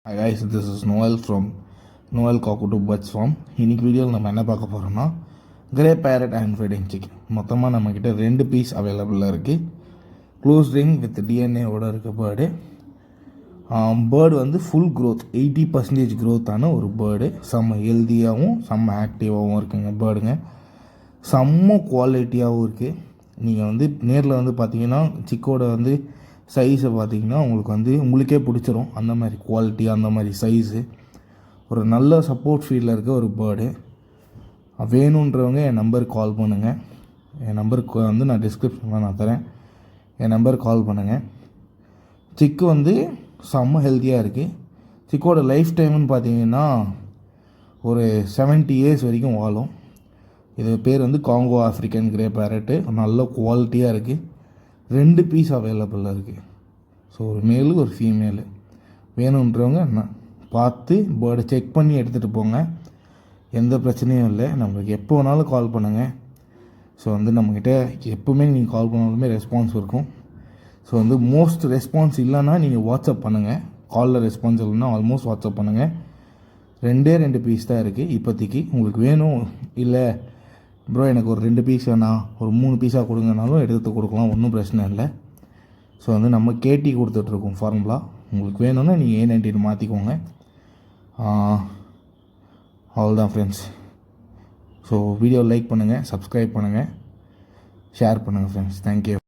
Hi guys, this is Noel from Noel Cockatoo Birds Farm. இன்னைக்கு வீடியோவில் நம்ம என்ன பார்க்க போகிறோம்னா grey farad and feeding chicken மொத்தமாக நம்மக்கிட்ட 2 பீஸ் அவைலபிளாக இருக்குது. க்ளோஸ் ரிங் வித் டிஎன்ஏவோட இருக்க பேர்டு. பேர்டு வந்து ஃபுல் க்ரோத் 80% க்ரோத்தான ஒரு பேர்டு. செம்ம ஹெல்த்தியாகவும் செம்ம ஆக்டிவாகவும் இருக்குங்க பேர்டுங்க. செம்ம குவாலிட்டியாகவும் இருக்குது. நீங்கள் வந்து நேரில் வந்து பார்த்தீங்கன்னா சிக்கோட வந்து சைஸை பார்த்தீங்கன்னா உங்களுக்கு வந்து உங்களுக்கே பிடிச்சிரும். அந்த மாதிரி குவாலிட்டி, அந்த மாதிரி சைஸு, ஒரு நல்ல சப்போர்ட் ஃபீல்டில் இருக்க ஒரு பேர்டு. வேணுன்றவங்க என் நம்பருக்கு கால் பண்ணுங்கள். என் நம்பருக்கு வந்து நான் டிஸ்கிரிப்ஷனில் நான் தரேன். என் நம்பருக்கு கால் பண்ணுங்கள். சிக்கு வந்து செம்ம ஹெல்த்தியாக இருக்குது. சிக்கோட லைஃப் டைம்னு பார்த்தீங்கன்னா ஒரு 70 இயர்ஸ் வரைக்கும் வாழும். இது பேர் வந்து காங்கோ ஆஃப்ரிக்கன் கிரே பேரட்டு. நல்ல குவாலிட்டியாக இருக்குது. 2 பீஸ் அவைலபிளாக இருக்குது. ஸோ ஒரு மேலு ஒரு ஃபீமேலு. வேணுன்றவங்க என்ன பார்த்து பேர்டை செக் பண்ணி எடுத்துகிட்டு போங்க. எந்த பிரச்சனையும் இல்லை. நம்மளுக்கு எப்போ வேணாலும் கால் பண்ணுங்கள். ஸோ வந்து நம்மக்கிட்ட எப்போவுமே நீங்கள் கால் பண்ணாலுமே ரெஸ்பான்ஸ் இருக்கும். ஸோ வந்து மோஸ்ட் ரெஸ்பான்ஸ் இல்லைன்னா நீங்கள் வாட்ஸ்அப் பண்ணுங்கள். காலில் ரெஸ்பான்ஸ் இல்லைன்னா ஆல்மோஸ்ட் வாட்ஸ்அப் பண்ணுங்கள். 2 பீஸ் தான் இருக்குது இப்போதைக்கு. உங்களுக்கு வேணும் இல்லை ப்ரோ எனக்கு ஒரு 2 பீஸ் வேணாம், ஒரு 3 பீஸாக கொடுங்கனாலும் எடுத்து கொடுக்கலாம், ஒன்றும் பிரச்சனை இல்லை. ஸோ வந்து நம்ம கேட்டி கொடுத்துட்ருக்கோம் ஃபார்முலா. உங்களுக்கு வேணும்னா நீங்கள் A19 மாற்றிக்கோங்க. அவ்வளோதான் ஃப்ரெண்ட்ஸ். ஸோ வீடியோ லைக் பண்ணுங்கள், சப்ஸ்கிரைப் பண்ணுங்கள், ஷேர் பண்ணுங்கள் ஃப்ரெண்ட்ஸ். தேங்க்யூ.